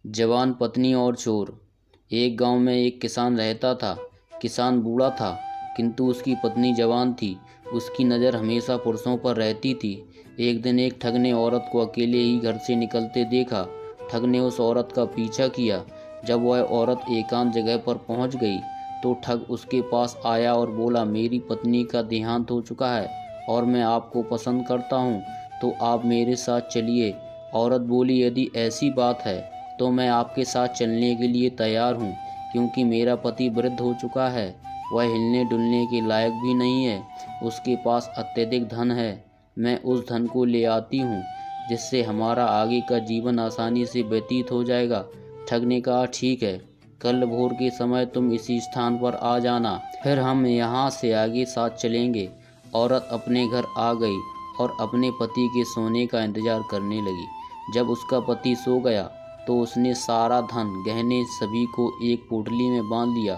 जवान पत्नी और चोर। एक गांव में एक किसान रहता था। किसान बूढ़ा था, किंतु उसकी पत्नी जवान थी। उसकी नज़र हमेशा पुरुषों पर रहती थी। एक दिन एक ठग ने औरत को अकेले ही घर से निकलते देखा। ठग ने उस औरत का पीछा किया। जब वह औरत एकांत जगह पर पहुंच गई तो ठग उसके पास आया और बोला, मेरी पत्नी का देहांत हो चुका है और मैं आपको पसंद करता हूँ, तो आप मेरे साथ चलिए। औरत बोली, यदि ऐसी बात है तो मैं आपके साथ चलने के लिए तैयार हूँ, क्योंकि मेरा पति वृद्ध हो चुका है। वह हिलने डुलने के लायक भी नहीं है। उसके पास अत्यधिक धन है। मैं उस धन को ले आती हूँ, जिससे हमारा आगे का जीवन आसानी से व्यतीत हो जाएगा। ठग ने कहा, ठीक है, कल भोर के समय तुम इसी स्थान पर आ जाना, फिर हम यहाँ से आगे साथ चलेंगे। औरत अपने घर आ गई और अपने पति के सोने का इंतजार करने लगी। जब उसका पति सो गया तो उसने सारा धन, गहने सभी को एक पोटली में बांध लिया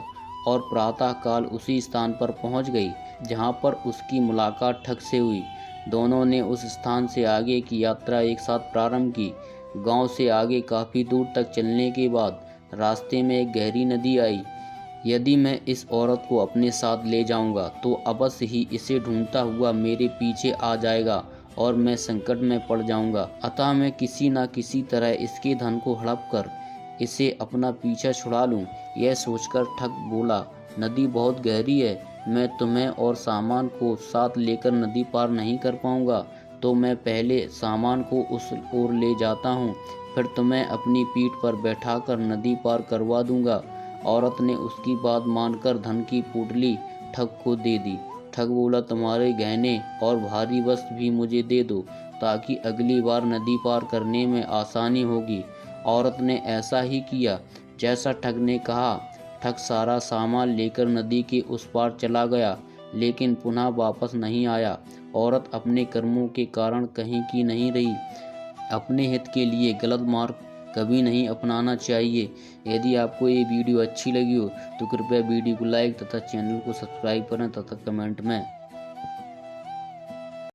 और प्रातःकाल उसी स्थान पर पहुंच गई जहां पर उसकी मुलाकात ठग से हुई। दोनों ने उस स्थान से आगे की यात्रा एक साथ प्रारंभ की। गांव से आगे काफ़ी दूर तक चलने के बाद रास्ते में एक गहरी नदी आई। यदि मैं इस औरत को अपने साथ ले जाऊंगा तो अवश्य ही इसे ढूंढता हुआ मेरे पीछे आ जाएगा और मैं संकट में पड़ जाऊंगा। अतः मैं किसी न किसी तरह इसके धन को हड़प कर इसे अपना पीछा छुड़ा लूं। यह सोचकर ठग बोला, नदी बहुत गहरी है, मैं तुम्हें और सामान को साथ लेकर नदी पार नहीं कर पाऊंगा, तो मैं पहले सामान को उस ओर ले जाता हूँ, फिर तुम्हें अपनी पीठ पर बैठाकर नदी पार करवा दूंगा। औरत ने उसकी बात मानकर धन की पोटली ठग को दे दी। ठग बोला, तुम्हारे गहने और भारी वस्त्र भी मुझे दे दो, ताकि अगली बार नदी पार करने में आसानी होगी। औरत ने ऐसा ही किया जैसा ठग ने कहा। ठग सारा सामान लेकर नदी के उस पार चला गया, लेकिन पुनः वापस नहीं आया। औरत अपने कर्मों के कारण कहीं की नहीं रही। अपने हित के लिए गलत मार्ग कभी नहीं अपनाना चाहिए। यदि आपको ये वीडियो अच्छी लगी हो तो कृपया वीडियो को लाइक तथा चैनल को सब्सक्राइब करें तथा कमेंट में